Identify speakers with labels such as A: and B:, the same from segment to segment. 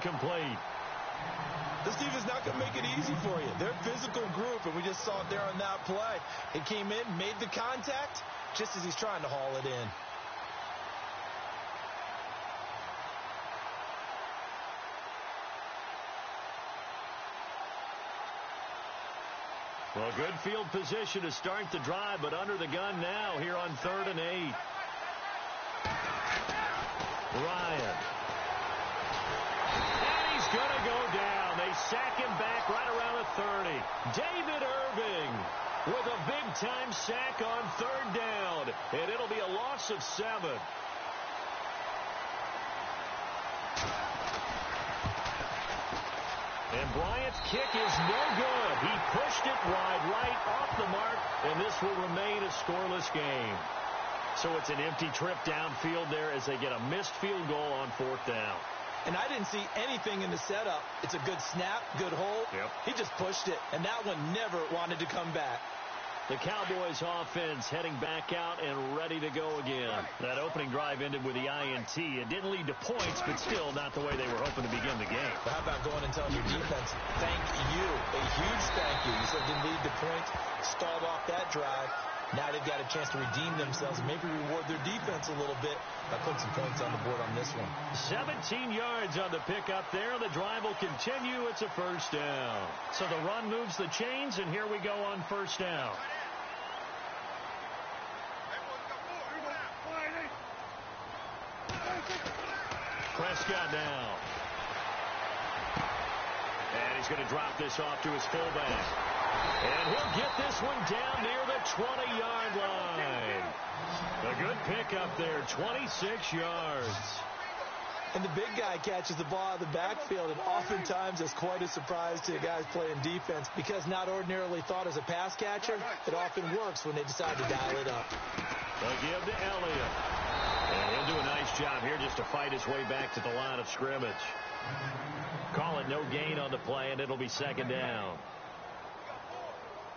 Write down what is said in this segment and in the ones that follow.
A: incomplete.
B: This defense not going to make it easy for you. They're a physical group, and we just saw it there on that play. It came in, made the contact, just as he's trying to haul it in.
A: Well, good field position to start the drive, but under the gun now here on 3rd and 8. Ryan. And he's going to go down. They sack him back right around the 30. David Irving with a big-time sack on 3rd down, and it'll be a loss of 7. And Bryant's kick is no good. He pushed it wide right off the mark, and this will remain a scoreless game. So it's an empty trip downfield there as they get a missed field goal on 4th down.
B: And I didn't see anything in the setup. It's a good snap, good hold.
A: Yep.
B: He just pushed it, and that one never wanted to come back.
A: The Cowboys offense heading back out and ready to go again. That opening drive ended with the INT. It didn't lead to points, but still not the way they were hoping to begin the game.
B: But how about going and telling your defense, thank you, a huge thank you. You said it didn't lead to points, stalled off that drive. Now they've got a chance to redeem themselves and maybe reward their defense a little bit by putting some points on the board on this one.
A: 17 yards on the pickup there. The drive will continue. It's a 1st down. So the run moves the chains, and here we go on 1st down. Prescott now. And he's going to drop this off to his fullback. And he'll get this one down near the 20-yard line. A good pickup there, 26 yards.
B: And the big guy catches the ball out of the backfield, and oftentimes it's quite a surprise to the guys playing defense because not ordinarily thought as a pass catcher, it often works when they decide to dial it up.
A: They'll give to Elliott. And he'll do a nice job here just to fight his way back to the line of scrimmage. Call it no gain on the play, and it'll be 2nd down.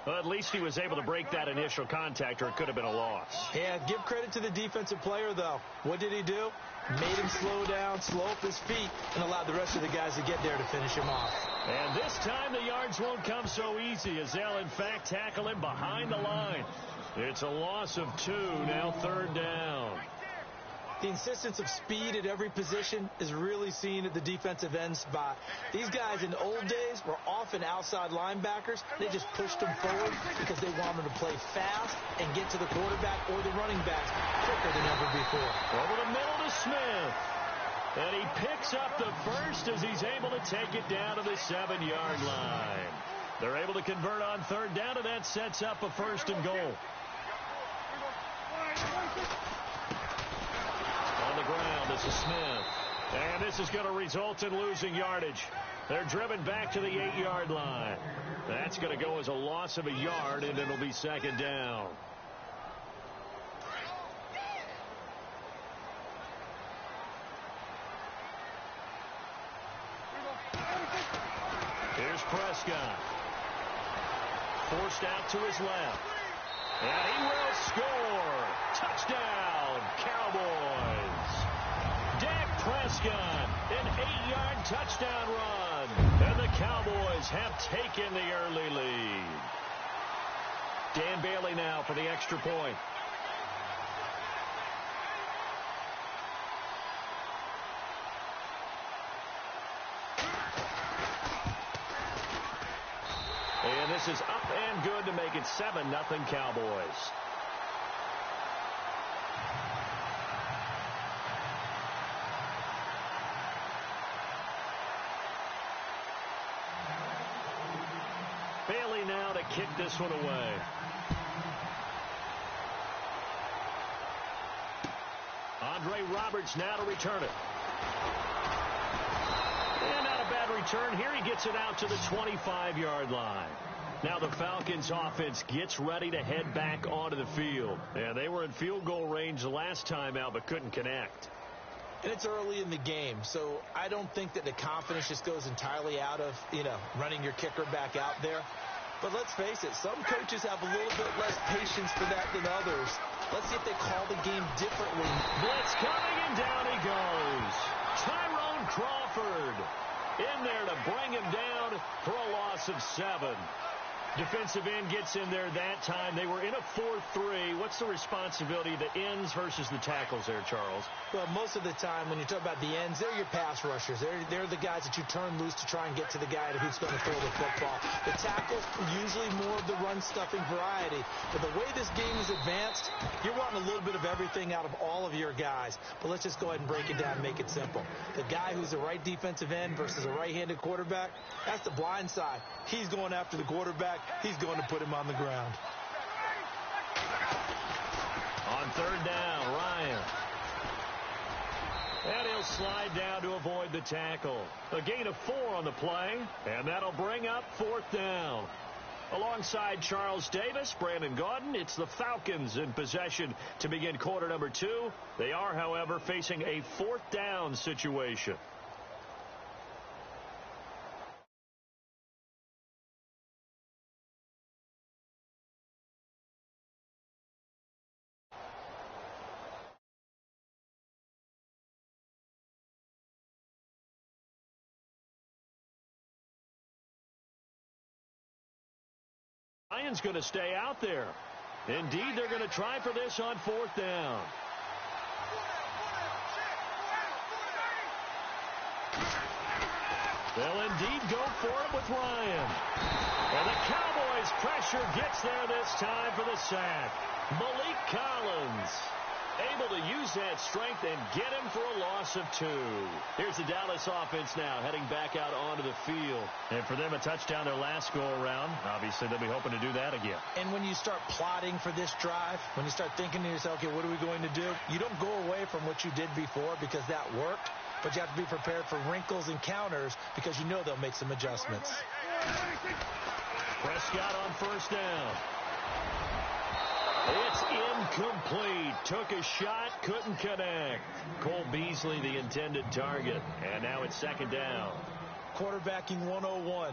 A: Well, at least he was able to break that initial contact, or it could have been a loss.
B: Yeah, give credit to the defensive player, though. What did he do? Made him slow down, slow up his feet, and allowed the rest of the guys to get there to finish him off.
A: And this time the yards won't come so easy as they'll, in fact, tackle him behind the line. It's a loss of 2, now 3rd down.
B: The insistence of speed at every position is really seen at the defensive end spot. These guys in the old days were often outside linebackers. They just pushed them forward because they wanted to play fast and get to the quarterback or the running backs quicker than ever before.
A: Over the middle to Smith. And he picks up the 1st as he's able to take it down to the 7-yard line. They're able to convert on 3rd down, and that sets up a 1st and goal. On the ground, this is Smith. And this is going to result in losing yardage. They're driven back to the 8-yard line. That's going to go as a loss of a yard, and it'll be 2nd down. Here's Prescott. Forced out to his left. And he will score. Touchdown, Cowboys. Dak Prescott, an 8-yard touchdown run. And the Cowboys have taken the early lead. Dan Bailey now for the extra point. And this is up and good to make it 7-0 Cowboys. Bailey now to kick this one away. Andre Roberts now to return it. And not a bad return. Here he gets it out to the 25-yard line. Now the Falcons offense gets ready to head back onto the field. And they were in field goal range the last time out but couldn't connect.
B: And it's early in the game, so I don't think that the confidence just goes entirely out of, running your kicker back out there. But let's face it, some coaches have a little bit less patience for that than others. Let's see if they call the game differently.
A: Blitz coming, and down he goes. Tyrone Crawford. in there to bring him down for a loss of 7. Defensive end gets in there that time. They were in a 4-3. What's the responsibility of the ends versus the tackles there, Charles?
B: Well, most of the time when you talk about the ends, they're your pass rushers. They're the guys that you turn loose to try and get to the guy who's going to throw the football. The tackles, usually more of the run-stuffing variety. But the way this game is advanced, you're wanting a little bit of everything out of all of your guys. But let's just go ahead and break it down and make it simple. The guy who's the right defensive end versus a right-handed quarterback, that's the blind side. He's going after the quarterback. He's going to put him on the ground.
A: On third down, Ryan. And he'll slide down to avoid the tackle. A gain of 4 on the play, and that'll bring up 4th down. Alongside Charles Davis, Brandon Gaudin, it's the Falcons in possession to begin quarter number 2. They are, however, facing a 4th down situation. Ryan's going to stay out there. Indeed, they're going to try for this on 4th down. They'll indeed go for it with Ryan. And the Cowboys' pressure gets there this time for the sack. Malik Collins able to use that strength and get him for a loss of 2. Here's the Dallas offense now heading back out onto the field. And for them, a touchdown their last go-around. Obviously, they'll be hoping to do that again.
B: And when you start plotting for this drive, when you start thinking to yourself, okay, what are we going to do? You don't go away from what you did before because that worked, but you have to be prepared for wrinkles and counters because you know they'll make some adjustments.
A: Prescott on first down. It's incomplete. Took a shot, couldn't connect. Cole Beasley, the intended target. And now it's second down.
B: Quarterbacking 101.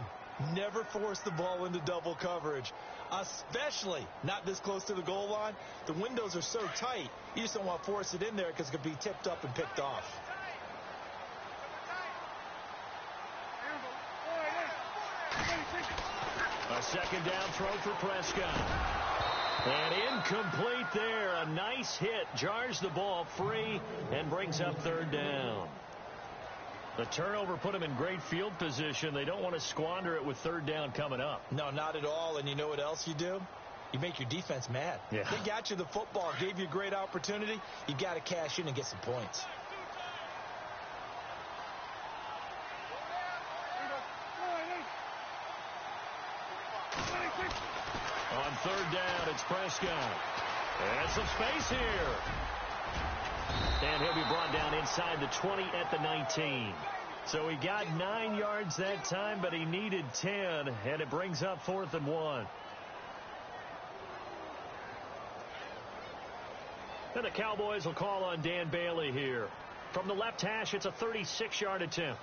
B: Never force the ball into double coverage, especially not this close to the goal line. The windows are so tight, you just don't want to force it in there because it could be tipped up and picked off.
A: A second down throw for Prescott. And incomplete there. A nice hit. Jars the ball free and brings up third down. The turnover put them in great field position. They don't want to squander it with third down coming up.
B: No, not at all. And you know what else you do? You make your defense mad.
A: Yeah.
B: They got you the football, gave you a great opportunity. You got to cash in and get some points.
A: On third down, it's Prescott. And some space here. And he'll be brought down inside the 20 at the 19. So he got 9 yards that time, but he needed 10, and it brings up 4th and 1. And the Cowboys will call on Dan Bailey here. From the left hash, it's a 36-yard attempt.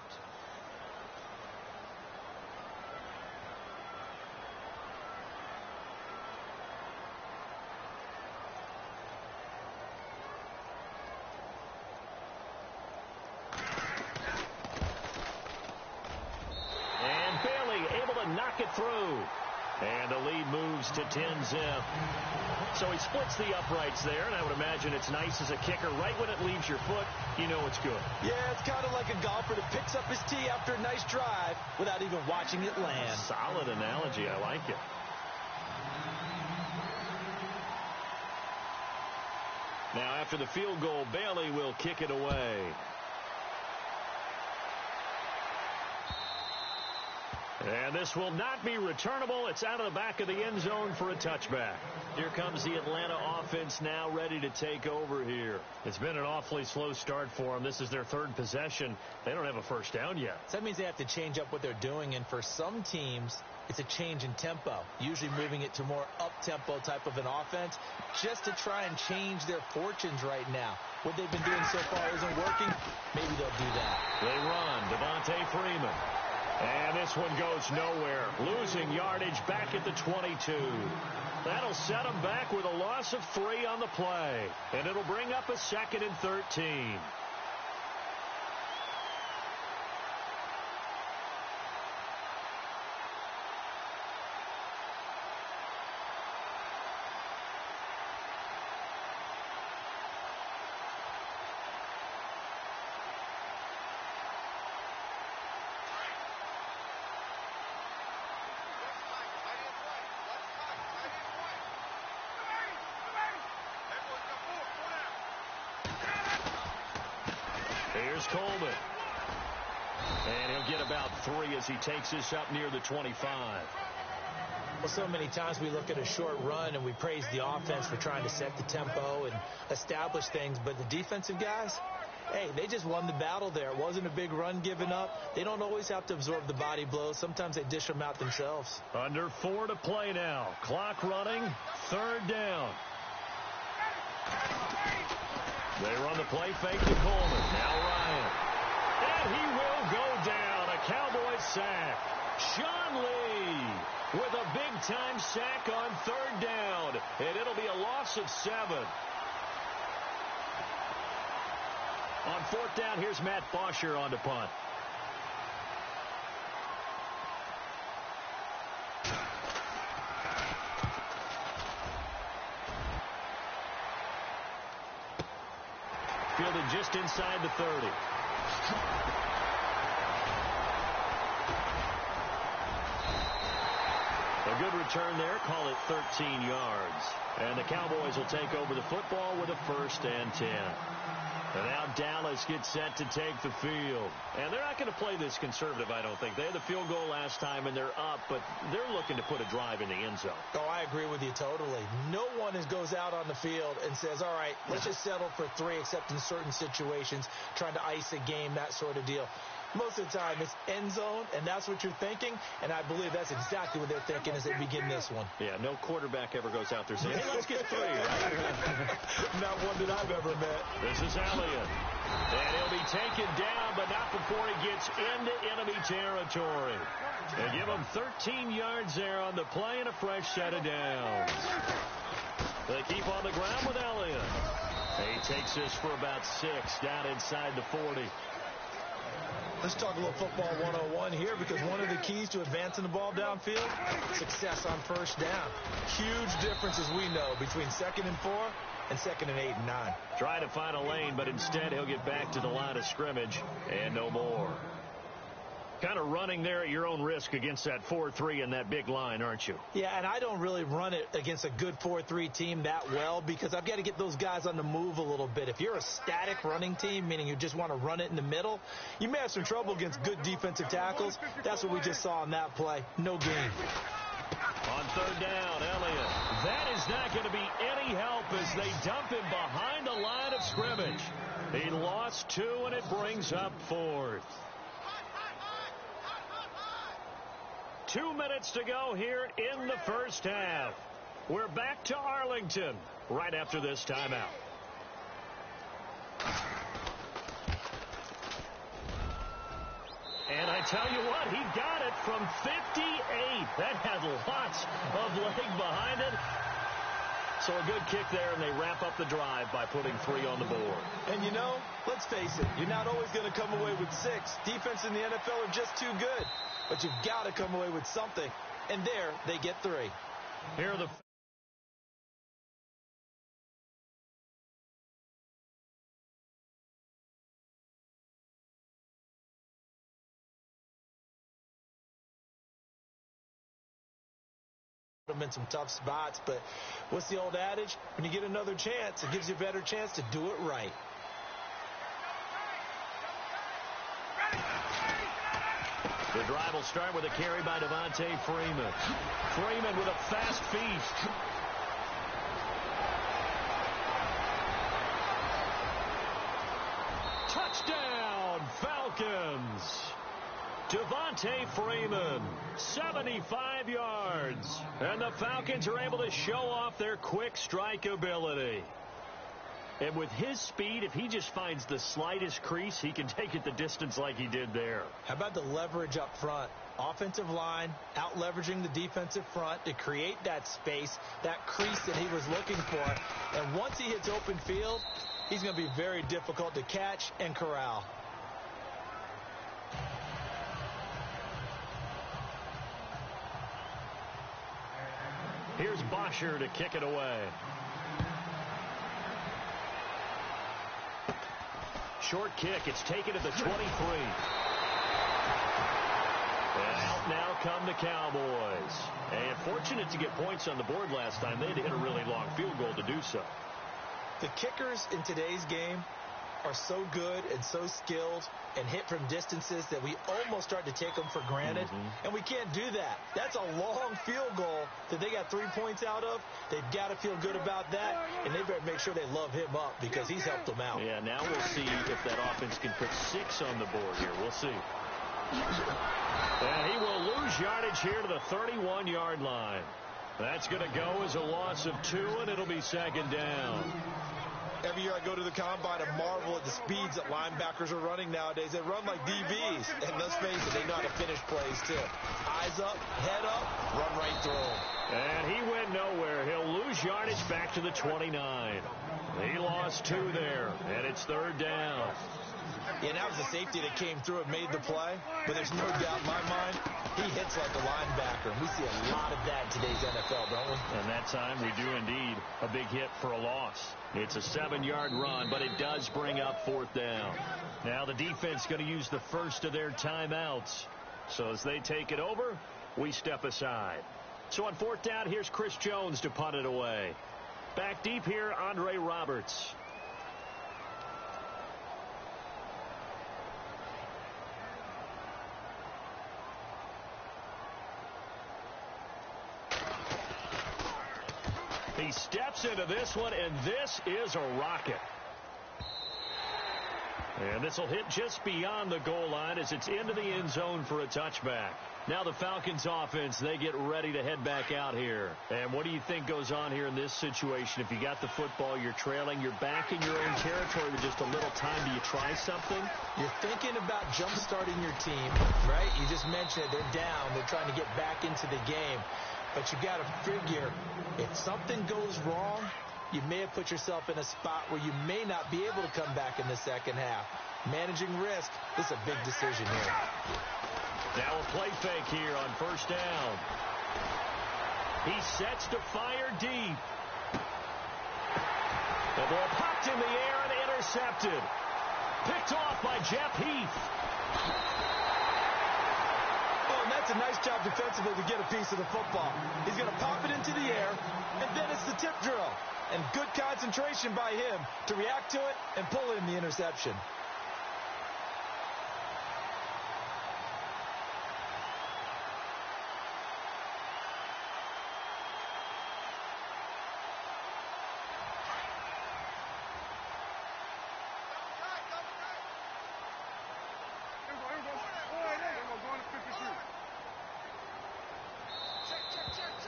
A: Knock it through. And the lead moves to 10-zip. So he splits the uprights there, and I would imagine it's nice as a kicker. Right when it leaves your foot, you know it's good.
B: Yeah, it's kind of like a golfer that picks up his tee after a nice drive without even watching it land.
A: Solid analogy. I like it. Now, after the field goal, Bailey will kick it away. And this will not be returnable. It's out of the back of the end zone for a touchback. Here comes the Atlanta offense now ready to take over here. It's been an awfully slow start for them. This is their third possession. They don't have a first down yet.
B: So that means they have to change up what they're doing. And for some teams, it's a change in tempo, usually moving it to more up-tempo type of an offense just to try and change their fortunes right now. What they've been doing so far isn't working. Maybe they'll do that.
A: They run. Devontae Freeman. And this one goes nowhere. Losing yardage back at the 22. That'll set them back with a loss of 3 on the play. And it'll bring up a 2nd and 13. is Coleman. And he'll get about 3 as he takes this up near the 25.
B: Well, so many times we look at a short run and we praise the offense for trying to set the tempo and establish things, but the defensive guys, hey, they just won the battle there. It wasn't a big run given up. They don't always have to absorb the body blows. Sometimes they dish them out themselves.
A: Under 4 to play now. Clock running. 3rd down. They run the play fake to Coleman. Now Ryan. And he will go down. A Cowboys sack. Sean Lee with a big-time sack on 3rd down. And it'll be a loss of 7. On 4th down, here's Matt Bosher on the punt. Fielded just inside the 30. A good return there. Call it 13 yards. And the Cowboys will take over the football with a 1st and 10. And now Dallas gets set to take the field. And they're not going to play this conservative, I don't think. They had the field goal last time, and they're up, but they're looking to put a drive in the end zone.
B: Oh, I agree with you totally. No one goes out on the field and says, all right, let's just settle for 3, except in certain situations, trying to ice a game, that sort of deal. Most of the time, it's end zone, and that's what you're thinking, and I believe that's exactly what they're thinking as they begin this one.
A: Yeah, no quarterback ever goes out there saying, hey, let's get 3.
B: Not one that I've ever met.
A: This is Elliott. And he'll be taken down, but not before he gets into enemy territory. They give him 13 yards there on the play and a fresh set of downs. They keep on the ground with Elliott. He takes this for about 6 down inside the 40.
B: Let's talk a little football 101 here, because one of the keys to advancing the ball downfield, success on 1st down. Huge difference, as we know, between 2nd and 4 and 2nd and 8 and 9.
A: Try to find a lane, but instead he'll get back to the line of scrimmage and no more. Kind of running there at your own risk against that 4-3 and that big line, aren't you?
B: Yeah, and I don't really run it against a good 4-3 team that well, because I've got to get those guys on the move a little bit. If you're a static running team, meaning you just want to run it in the middle, you may have some trouble against good defensive tackles. That's what we just saw on that play. No gain.
A: On 3rd down, Elliott. That is not going to be any help as they dump him behind the line of scrimmage. He lost 2, and it brings up 4th. 2 minutes to go here in the 1st half. We're back to Arlington right after this timeout. And I tell you what, he got it from 58. That had lots of leg behind it. So a good kick there, and they wrap up the drive by putting 3 on the board.
B: And you know, let's face it, you're not always going to come away with 6. Defense in the NFL are just too good. But you've got to come away with something. And there, they get 3.
A: Here are the...
B: them in some tough spots, but what's the old adage? When you get another chance, it gives you a better chance to do it right.
A: The drive will start with a carry by Devontae Freeman. Freeman with a fast feast. Touchdown, Falcons. Devontae Freeman, 75 yards. And the Falcons are able to show off their quick strike ability. And with his speed, if he just finds the slightest crease, he can take it the distance like he did there.
B: How about the leverage up front? Offensive line out leveraging the defensive front to create that space, that crease that he was looking for. And once he hits open field, he's going to be very difficult to catch and corral.
A: Here's Bosher to kick it away. Short kick. It's taken to the 23. And out now come the Cowboys. And fortunate to get points on the board last time. They had to hit a really long field goal to do so.
B: The kickers in today's game are so good and so skilled and hit from distances that we almost start to take them for granted. And we can't do that. That's a long field goal that they got 3 points out of. They've got to feel good about that, and they better make sure they love him up because he's helped them out.
A: Yeah, now we'll see if that offense can put 6 on the board here. We'll see. And he will lose yardage here to the 31-yard line. That's going to go as a loss of 2, and it'll be second down.
B: Every year I go to the combine and marvel at the speeds that linebackers are running nowadays. They run like DBs, and let's face it, they know how to finish plays too. Eyes up, head up, run right through them.
A: And he went nowhere. He'll lose yardage back to the 29. He lost 2 there, and it's third down.
B: Yeah, that was the safety that came through and made the play, but there's no doubt in my mind, he hits like a linebacker, and we see a lot of that in today's NFL, don't we?
A: And that time we do indeed a big hit for a loss. It's a 7-yard run, but it does bring up fourth down. Now the defense going to use the first of their timeouts. So as they take it over, we step aside. So on fourth down, here's Chris Jones to punt it away. Back deep here, Andre Roberts. He steps into this one, and this is a rocket. And this will hit just beyond the goal line as it's into the end zone for a touchback. Now the Falcons offense, they get ready to head back out here. And what do you think goes on here in this situation? If you got the football, you're trailing, you're back in your own territory with just a little time. Do you try something?
B: You're thinking about jump-starting your team, right? You just mentioned it. They're down. They're trying to get back into the game. But you got to figure, if something goes wrong, you may have put yourself in a spot where you may not be able to come back in the second half. Managing risk is a big decision here.
A: Now a play fake here on first down. He sets to fire deep. The ball popped in the air and intercepted. Picked off by Jeff Heath.
B: And that's a nice job defensively to get a piece of the football. He's going to pop it into the air, and then it's the tip drill. And good concentration by him to react to it and pull in the interception.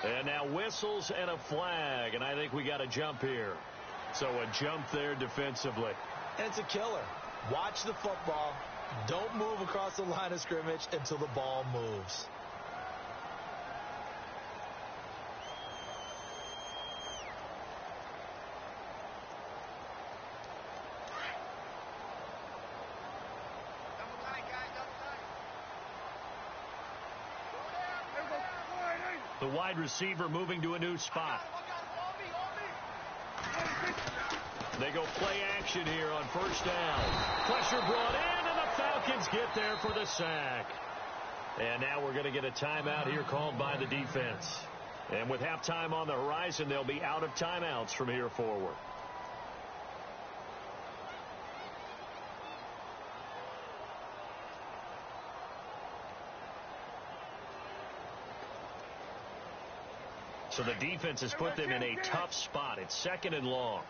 A: And now whistles and a flag, and I think we got a jump here. So a jump there defensively.
B: And it's a killer. Watch the football. Don't move across the line of scrimmage until the ball moves.
A: The wide receiver moving to a new spot. They go play action here on first down. Pressure brought in, and the Falcons get there for the sack. And now we're going to get a timeout here called by the defense. And with halftime on the horizon, they'll be out of timeouts from here forward. So the defense has put them in a tough spot. It's second and long.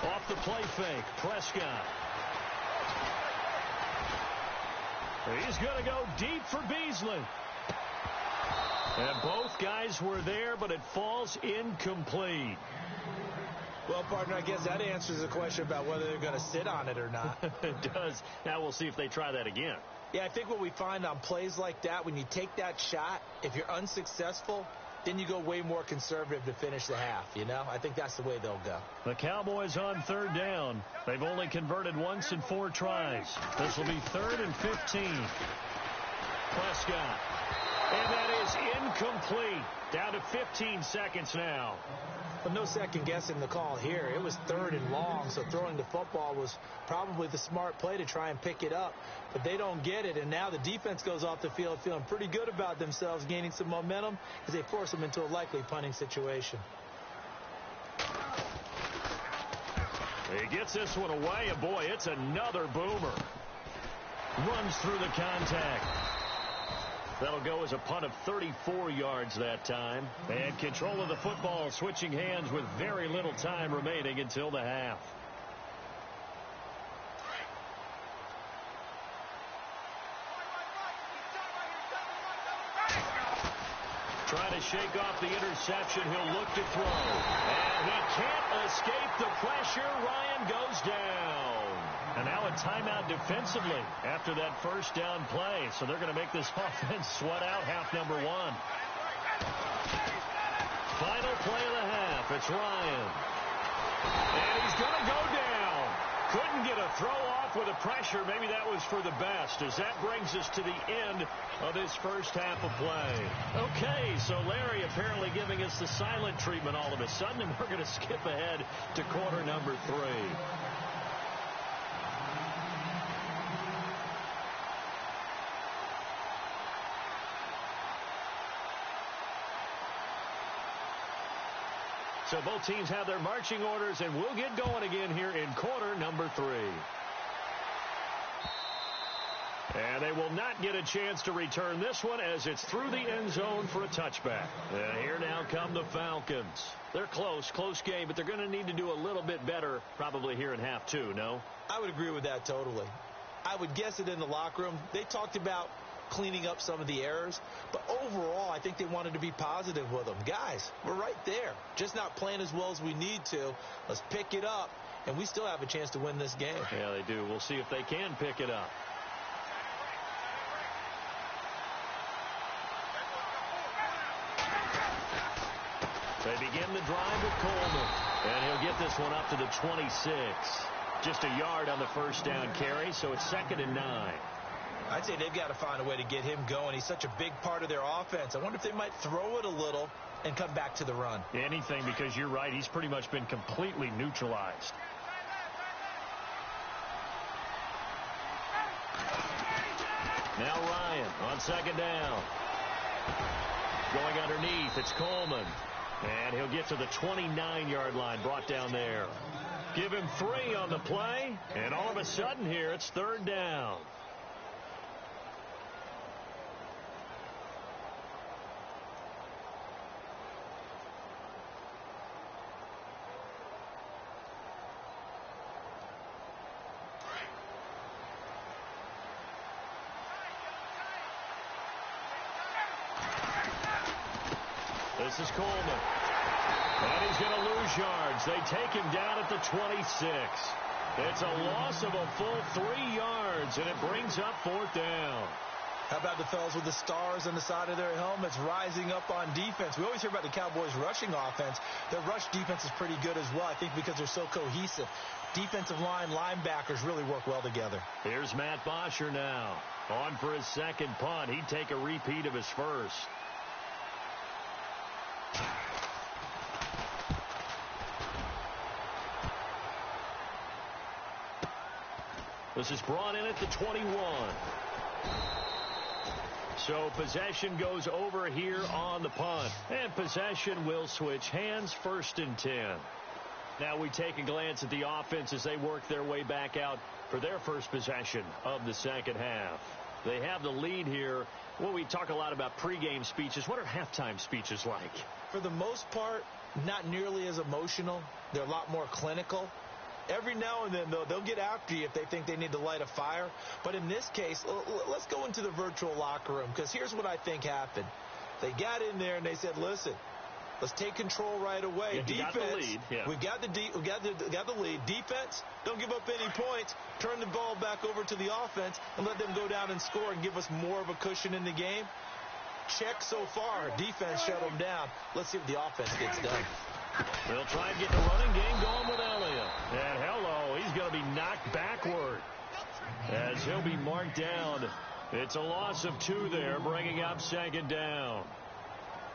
A: Off the play fake, Prescott. He's going to go deep for Beasley. And both guys were there, but it falls incomplete.
B: Well, partner, I guess that answers the question about whether they're going to sit on it or not.
A: It does. Now we'll see if they try that again.
B: Yeah, I think what we find on plays like that, when you take that shot, if you're unsuccessful, then you go way more conservative to finish the half, you know? I think that's the way they'll go.
A: The Cowboys on third down. They've only converted once in 4 tries. This will be 3rd and 15. Prescott. And that is incomplete. Down to 15 seconds now.
B: But no second guessing the call here. It was 3rd and long, so throwing the football was probably the smart play to try and pick it up. But they don't get it, and now the defense goes off the field feeling pretty good about themselves, gaining some momentum as they force them into a likely punting situation.
A: He gets this one away, and boy, it's another boomer. Runs through the contact. That'll go as a punt of 34 yards that time. And control of the football switching hands with very little time remaining until the half. Trying to shake off the interception. He'll look to throw. And he can't escape the pressure. Ryan goes down. And now a timeout defensively after that first down play. So they're going to make this offense sweat out half number one. Final play of the half. It's Ryan. And he's going to go down. Couldn't get a throw off with the pressure. Maybe that was for the best, as that brings us to the end of this first half of play. Okay, so Larry apparently giving us the silent treatment all of a sudden, and we're going to skip ahead to quarter number 3. So both teams have their marching orders, and we'll get going again here in quarter number 3. And they will not get a chance to return this one as it's through the end zone for a touchback. And here now come the Falcons. They're close game, but they're going to need to do a little bit better probably here in half 2, no?
B: I would agree with that totally. I would guess it in the locker room. They talked about cleaning up some of the errors, but overall I think they wanted to be positive with them. Guys, we're right there, just not playing as well as we need to. Let's pick it up, and we still have a chance to win this game.
A: Yeah, they do. We'll see if they can pick it up. They begin the drive with Coleman, and he'll get this one up to the 26. Just a yard on the first down carry, so it's 2nd and 9.
B: I'd say they've got to find a way to get him going. He's such a big part of their offense. I wonder if they might throw it a little and come back to the run.
A: Anything, because you're right. He's pretty much been completely neutralized. Now Ryan on 2nd down. Going underneath, it's Coleman. And he'll get to the 29-yard line, brought down there. Give him 3 on the play, and all of a sudden here it's 3rd down. This is Coleman. And he's going to lose yards. They take him down at the 26. It's a loss of a full 3 yards, and it brings up 4th down.
B: How about the fellas with the stars on the side of their helmets rising up on defense? We always hear about the Cowboys' rushing offense. Their rush defense is pretty good as well, I think, because they're so cohesive. Defensive line, linebackers really work well together.
A: Here's Matt Bosher now. On for his second punt. He'd take a repeat of his first. This is brought in at the 21. So possession goes over here on the punt. And possession will switch hands, 1st and 10. Now we take a glance at the offense as they work their way back out for their first possession of the second half. They have the lead here. Well, we talk a lot about pregame speeches. What are halftime speeches like?
B: For the most part, not nearly as emotional. They're a lot more clinical. Every now and then, though, they'll get after you if they think they need to light a fire. But in this case, let's go into the virtual locker room, because here's what I think happened. They got in there and they said, listen, let's take control right away.
A: Yeah,
B: defense,
A: got the lead. Yeah.
B: we got the lead. Defense, don't give up any points. Turn the ball back over to the offense and let them go down and score and give us more of a cushion in the game. Check so far. Defense shut them down. Let's see if the offense gets done.
A: They'll try and get the running game going with Elliott. And hello, he's going to be knocked backward as he'll be marked down. It's a loss of 2 there, bringing up 2nd down.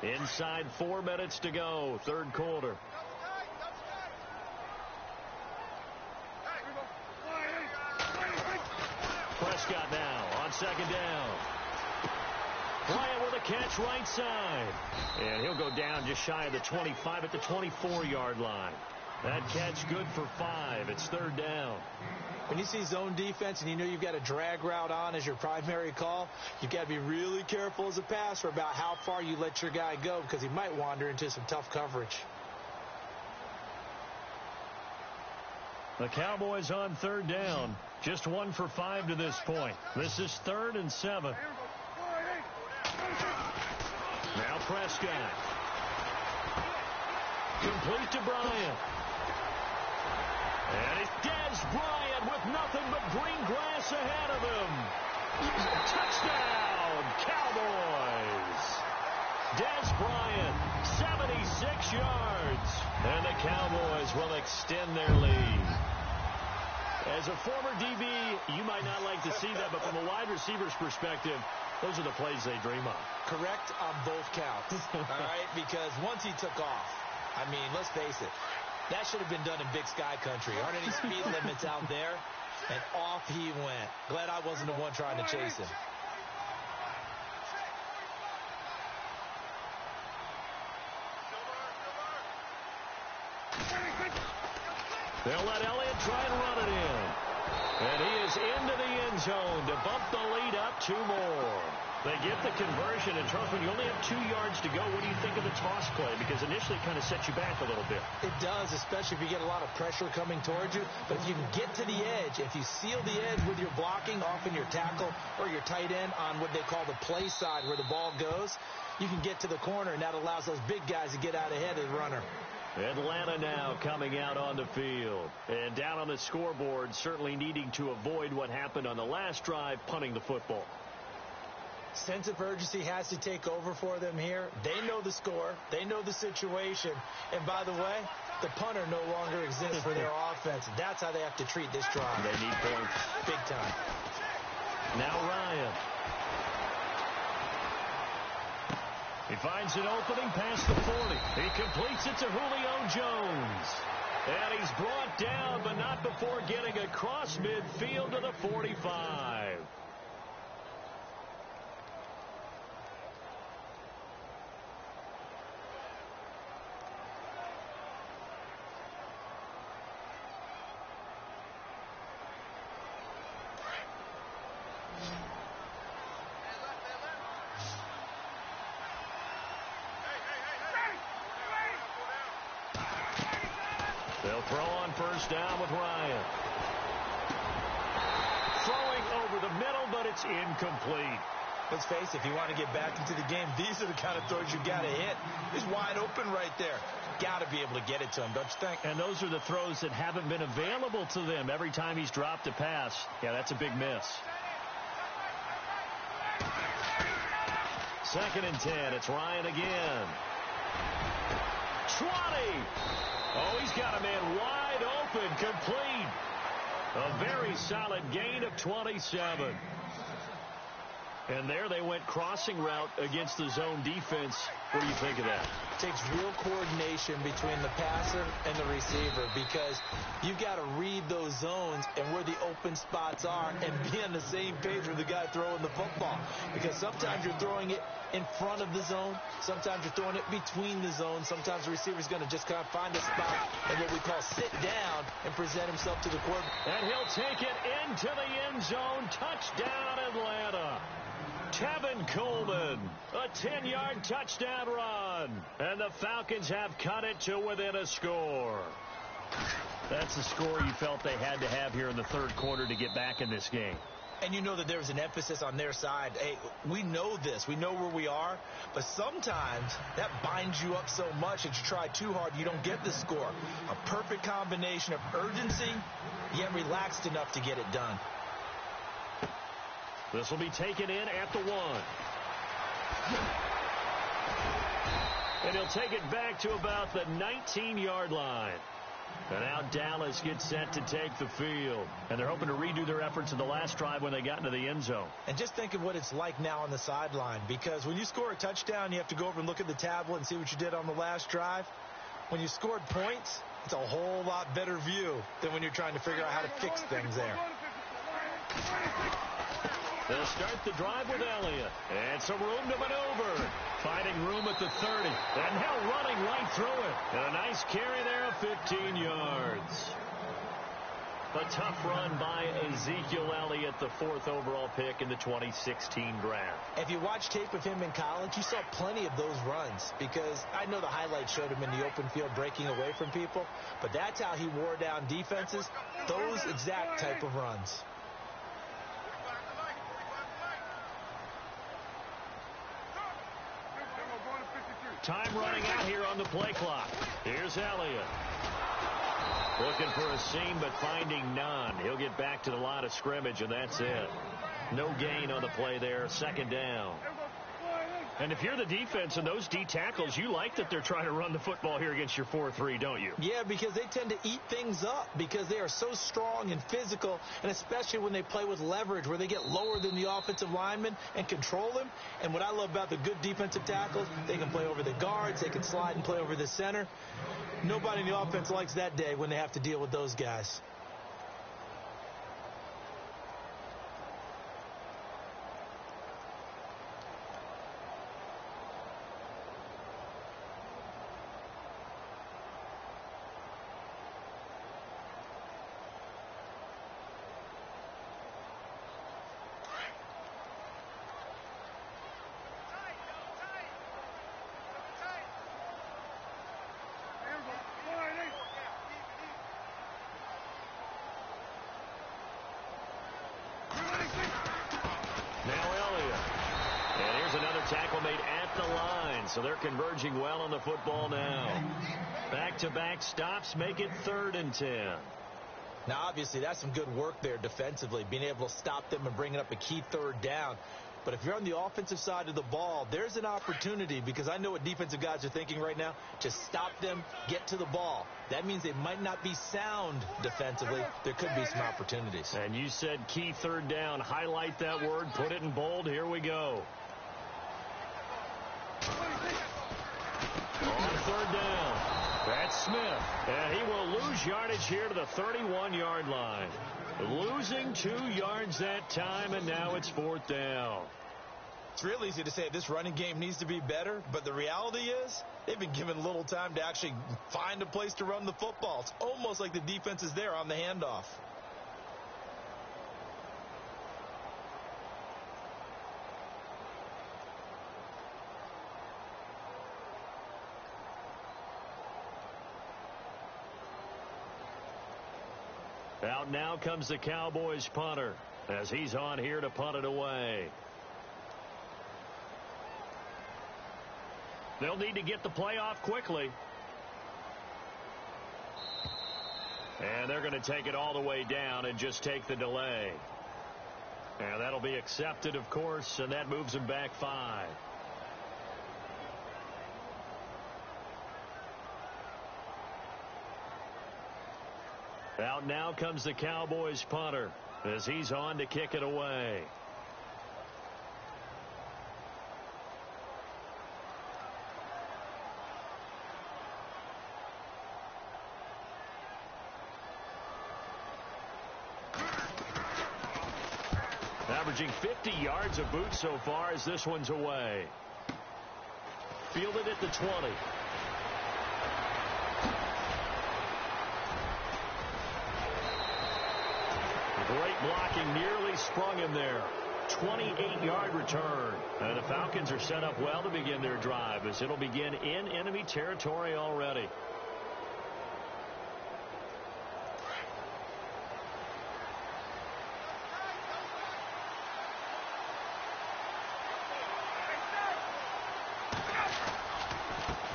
A: Inside 4 minutes to go, 3rd quarter. Prescott now on 2nd down. Bryant with a catch right side. And he'll go down just shy of the 25 at the 24-yard line. That catch good for 5. It's third down.
B: When you see zone defense and you know you've got a drag route on as your primary call, you've got to be really careful as a passer about how far you let your guy go because he might wander into some tough coverage.
A: The Cowboys on third down. Just 1 for 5 to this point. This is 3rd and 7. Now Prescott. Complete to Bryant. And it's Dez Bryant with nothing but green grass ahead of him. Touchdown, Cowboys. Dez Bryant, 76 yards. And the Cowboys will extend their lead. As a former DB, you might not like to see that, but from a wide receiver's perspective, those are the plays they dream of.
B: Correct on both counts, all right? Because once he took off, I mean, let's face it, that should have been done in Big Sky country. Aren't any speed limits out there? And off he went. Glad I wasn't the one trying to chase him.
A: They'll let Elliott try and run it in. And he is into the end zone to bump the lead up 2 more. They get the conversion, and Charles, when you only have 2 yards to go, what do you think of the toss play? Because initially it kind of sets you back a little bit.
B: It does, especially if you get a lot of pressure coming towards you. But if you can get to the edge, if you seal the edge with your blocking, often your tackle or your tight end on what they call the play side where the ball goes, you can get to the corner, and that allows those big guys to get out ahead of the runner.
A: Atlanta now coming out on the field. And down on the scoreboard, certainly needing to avoid what happened on the last drive, punting the football.
B: Sense of urgency has to take over for them here. They know the score. They know the situation. And by the way, the punter no longer exists for their offense. That's how they have to treat this drive.
A: They need points.
B: Big time.
A: Now Ryan. He finds an opening past the 40. He completes it to Julio Jones. And he's brought down, but not before getting across midfield to the 45. They'll throw on first down with Ryan. Throwing over the middle, but it's incomplete.
B: Let's face it, if you want to get back into the game, these are the kind of throws you got to hit. He's wide open right there. Got to be able to get it to him, don't you think?
A: And those are the throws that haven't been available to them every time he's dropped a pass. Yeah, that's a big miss. 2nd and 10. It's Ryan again. 20. Oh, he's got a man wide open, complete. A very solid gain of 27. And there they went crossing route against the zone defense. What do you think of that?
B: It takes real coordination between the passer and the receiver because you've got to read those zones and where the open spots are and be on the same page with the guy throwing the football. Because sometimes you're throwing it in front of the zone. Sometimes you're throwing it between the zones. Sometimes the receiver's going to just kind of find a spot and what we call sit down and present himself to the quarterback.
A: And he'll take it into the end zone. Touchdown, Atlanta. Tevin Coleman, a 10-yard touchdown run. And the Falcons have cut it to within a score. That's the score you felt they had to have here in the 3rd quarter to get back in this game.
B: And you know that there's an emphasis on their side. Hey, we know this. We know where we are. But sometimes that binds you up so much that you try too hard, you don't get the score. A perfect combination of urgency, yet relaxed enough to get it done.
A: This will be taken in at the 1. And he'll take it back to about the 19-yard line. And now Dallas gets set to take the field. And they're hoping to redo their efforts in the last drive when they got into the end zone.
B: And just think of what it's like now on the sideline. Because when you score a touchdown, you have to go over and look at the tablet and see what you did on the last drive. When you scored points, it's a whole lot better view than when you're trying to figure out how to fix things there.
A: They'll start the drive with Elliott. And some room to maneuver. Finding room at the 30. And now running right through it. And a nice carry there of 15 yards. A tough run by Ezekiel Elliott, the 4th overall pick in the 2016 draft.
B: If you watch tape of him in college, you saw plenty of those runs, because I know the highlights showed him in the open field breaking away from people, but that's how he wore down defenses, those exact type of runs.
A: Time running out here on the play clock. Here's Elliott. Looking for a seam, but finding none. He'll get back to the line of scrimmage, and that's it. No gain on the play there. 2nd down. And if you're the defense and those D tackles, you like that they're trying to run the football here against your 4-3, don't you?
B: Yeah, because they tend to eat things up because they are so strong and physical, and especially when they play with leverage where they get lower than the offensive lineman and control him. And what I love about the good defensive tackles, they can play over the guards, they can slide and play over the center. Nobody in the offense likes that day when they have to deal with those guys.
A: Tackle made at the line, so they're converging well on the football now. Back-to-back stops make it 3rd and 10.
B: Now, obviously, that's some good work there defensively, being able to stop them and bringing up a key 3rd down. But if you're on the offensive side of the ball, there's an opportunity, because I know what defensive guys are thinking right now. Just stop them, get to the ball. That means they might not be sound defensively. There could be some opportunities.
A: And you said key 3rd down. Highlight that word, put it in bold. Here we go. On 3rd down, that's Smith, and he will lose yardage here to the 31-yard line. Losing 2 yards that time, and now it's 4th down.
B: It's real easy to say this running game needs to be better, but the reality is they've been given little time to actually find a place to run the football. It's almost like the defense is there on the handoff.
A: Out now comes the Cowboys punter as he's on here to punt it away. They'll need to get the play off quickly. And they're going to take it all the way down and just take the delay. And that'll be accepted, of course, and that moves them back 5. Out now comes the Cowboys punter as he's on to kick it away. Averaging 50 yards a boot so far as this one's away. Fielded at the 20. Great blocking, nearly sprung him there. 28-yard return. And the Falcons are set up well to begin their drive as it'll begin in enemy territory already.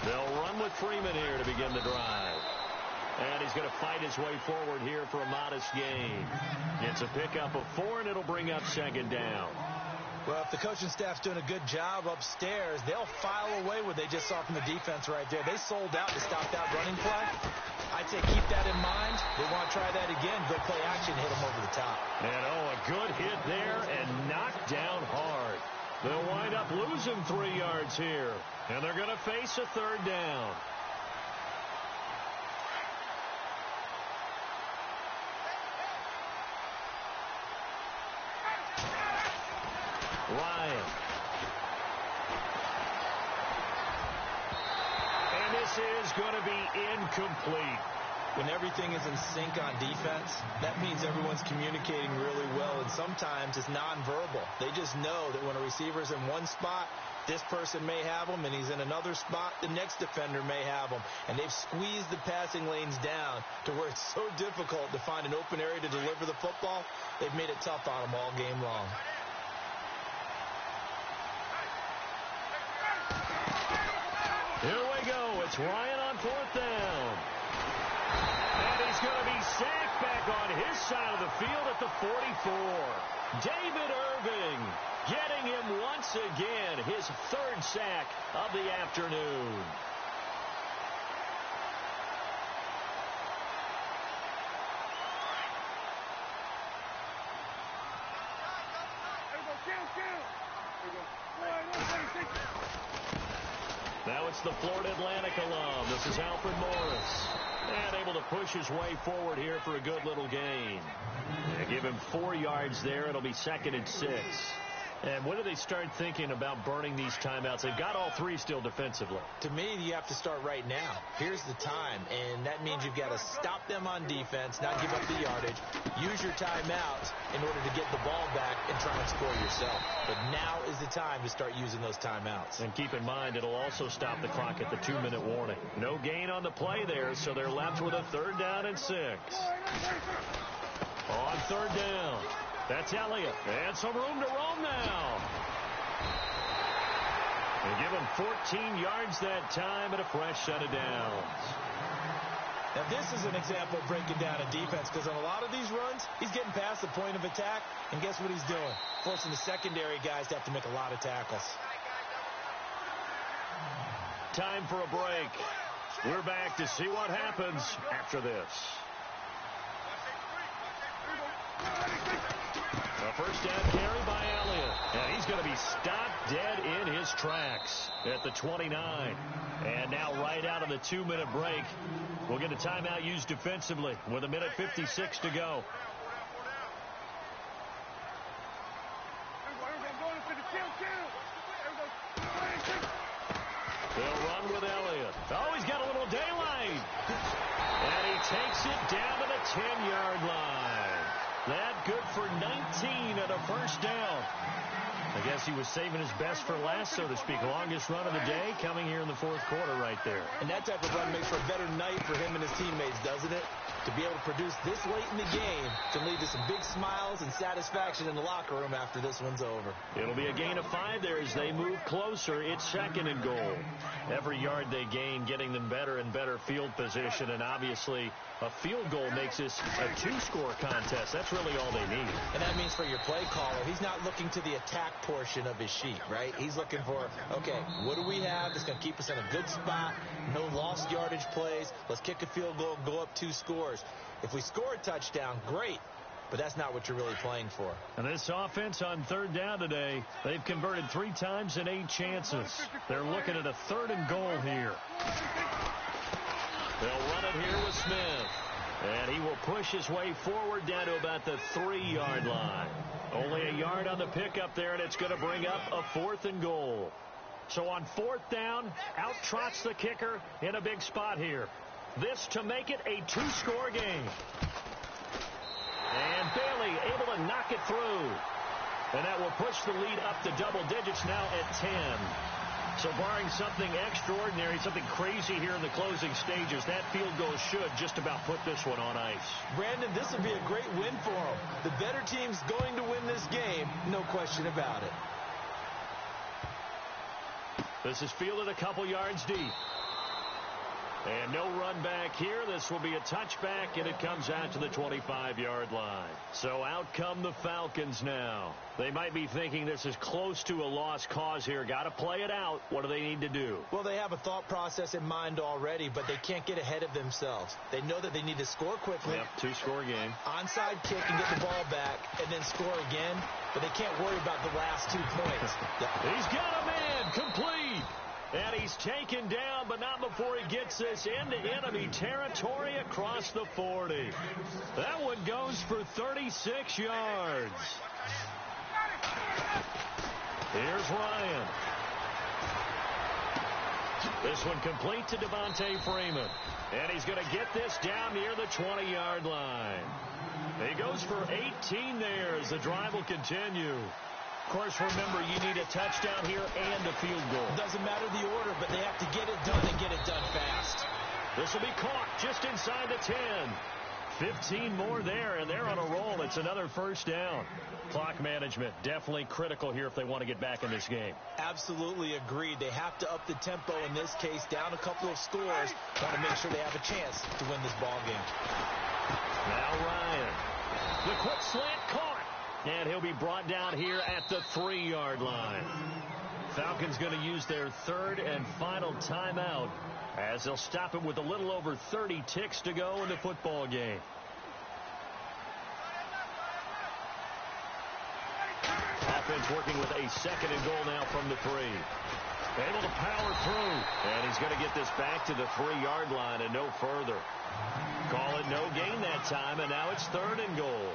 A: They'll run with Freeman here to begin the drive. And he's going to fight his way forward here for a modest gain. It's a pickup of 4, and it'll bring up 2nd down.
B: Well, if the coaching staff's doing a good job upstairs, they'll file away what they just saw from the defense right there. They sold out to stop that running play. I'd say keep that in mind. They want to try that again. Go play action, hit them over the top.
A: And, a good hit there and knocked down hard. They'll wind up losing 3 yards here. And they're going to face a 3rd down. Ryan. And this is going to be incomplete.
B: When everything is in sync on defense, that means everyone's communicating really well, and sometimes it's nonverbal. They just know that when a receiver's in one spot, this person may have him, and he's in another spot, the next defender may have him. And they've squeezed the passing lanes down to where it's so difficult to find an open area to deliver the football. They've made it tough on them all game long.
A: Here we go. It's Ryan on 4th down. And he's going to be sacked back on his side of the field at the 44. David Irving getting him once again, his 3rd sack of the afternoon. Now it's the Florida Atlantic alum. This is Alfred Morris. And able to push his way forward here for a good little gain. They give him 4 yards there. It'll be 2nd and 6. And when do they start thinking about burning these timeouts? They've got all 3 still defensively.
B: To me, you have to start right now. Here's the time, and that means you've got to stop them on defense, not give up the yardage, use your timeouts in order to get the ball back and try and score yourself. But now is the time to start using those timeouts.
A: And keep in mind, it'll also stop the clock at the 2-minute warning. No gain on the play there, so they're left with a 3rd down and 6. On 3rd down. That's Elliott. And some room to roam now. They give him 14 yards that time and a fresh set of downs.
B: Now, this is an example of breaking down a defense, because on a lot of these runs, he's getting past the point of attack, and guess what he's doing? Forcing the secondary guys to have to make a lot of tackles.
A: Time for a break. We're back to see what happens after this. A 1st down carry by Elliott. And he's going to be stopped dead in his tracks at the 29. And now right out of the 2-minute break, we'll get a timeout used defensively with 1:56 to go. They'll run with Elliott. Oh, he's got a little daylight. And he takes it down to the 10-yard line. That good for 19 at a 1st down. I guess he was saving his best for last, so to speak. Longest run of the day coming here in the 4th quarter right there.
B: And that type of run makes for a better night for him and his teammates, doesn't it? To be able to produce this late in the game can lead to some big smiles and satisfaction in the locker room after this one's over.
A: It'll be a gain of 5 there as they move closer. It's 2nd and goal. Every yard they gain getting them better and better field position, and obviously a field goal makes this a 2-score contest. That's really all they need.
B: And that means for your play caller, he's not looking to the attack portion of his sheet, right? He's looking for, okay, what do we have that's going to keep us in a good spot? No lost yardage plays. Let's kick a field goal, go up 2 scores. If we score a touchdown, great. But that's not what you're really playing for.
A: And this offense on 3rd down today, they've converted 3 times in 8 chances. They're looking at a 3rd and goal here. They'll run it here with Smith. And he will push his way forward down to about the 3-yard line. Only a yard on the pickup there, and it's going to bring up a 4th and goal. So on 4th down, out trots the kicker in a big spot here. This to make it a 2-score game. And Bailey able to knock it through. And that will push the lead up to double digits now at 10. So barring something extraordinary, something crazy here in the closing stages, that field goal should just about put this one on ice.
B: Brandon, this would be a great win for them. The better team's going to win this game, no question about it.
A: This is fielded a couple yards deep. And no run back here. This will be a touchback, and it comes out to the 25-yard line. So out come the Falcons now. They might be thinking this is close to a lost cause here. Got to play it out. What do they need to do?
B: Well, they have a thought process in mind already, but they can't get ahead of themselves. They know that they need to score quickly.
A: Yep, 2-score game.
B: Onside kick and get the ball back, and then score again. But they can't worry about the last 2 points.
A: He's got a man complete. And he's taken down, but not before he gets this into enemy territory across the 40. That one goes for 36 yards. Here's Ryan. This one complete to Devontae Freeman. And he's going to get this down near the 20-yard line. He goes for 18 there as the drive will continue. Of course, remember, you need a touchdown here and a field goal.
B: Doesn't matter the order, but they have to get it done and get it done fast.
A: This will be caught just inside the 10. 15 more there, and they're on a roll. It's another first down. Clock management definitely critical here if they want to get back in this game.
B: Absolutely agreed. They have to up the tempo in this case, down a couple of scores. Want to make sure they have a chance to win this ball game.
A: Now Ryan. The quick slant caught. And he'll be brought down here at the 3-yard line. Falcons going to use their third and final timeout as they'll stop it with a little over 30 ticks to go in the football game. Offense working with a second and goal now from the 3. Able to power through. And he's going to get this back to the 3-yard line and no further. Call it no gain that time, and now it's third and goal.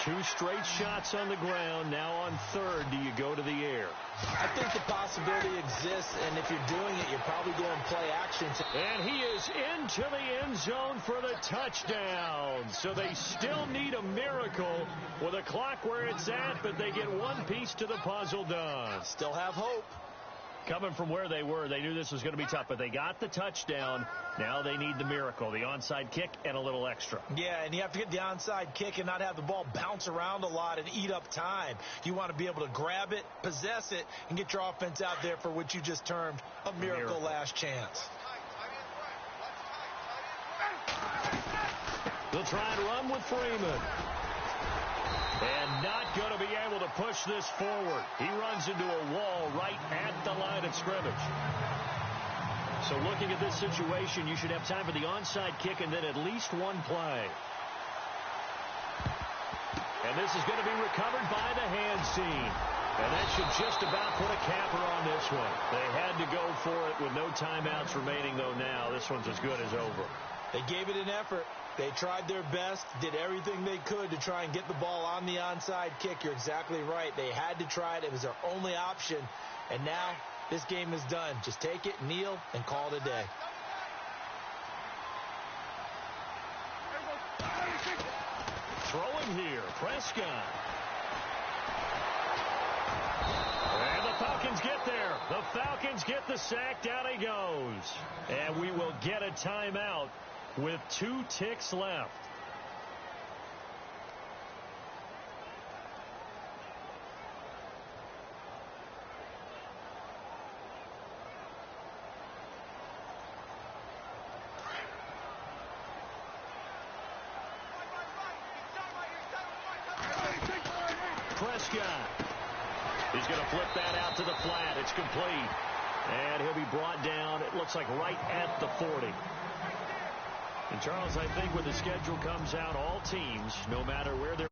A: 2 straight shots on the ground. Now on third, do you go to the air?
B: I think the possibility exists, and if you're doing it, you're probably going play action.
A: And he is into the end zone for the touchdown. So they still need a miracle with a clock where it's at, but they get one piece to the puzzle done.
B: Still have hope.
A: Coming from where they were, they knew this was going to be tough, but they got the touchdown. Now they need the miracle, the onside kick and a little extra.
B: Yeah, and you have to get the onside kick and not have the ball bounce around a lot and eat up time. You want to be able to grab it, possess it, and get your offense out there for what you just termed a miracle last chance.
A: They'll try and run with Freeman. And not going to be able to push this forward. He runs into a wall right at the line of scrimmage. So looking at this situation, you should have time for the onside kick and then at least one play. And this is going to be recovered by the hands team. And that should just about put a capper on this one. They had to go for it with no timeouts remaining, though now. This one's as good as over.
B: They gave it an effort. They tried their best, did everything they could to try and get the ball on the onside kick. You're exactly right. They had to try it. It was their only option. And now this game is done. Just take it, kneel, and call it a day.
A: Throwing here, Prescott. And the Falcons get there. The Falcons get the sack. Down he goes. And we will get a timeout with 2 ticks left. Prescott. He's going to flip that out to the flat. It's complete. And he'll be brought down, it looks like right at the 40. And, Charles, I think when the schedule comes out, all teams, no matter where they're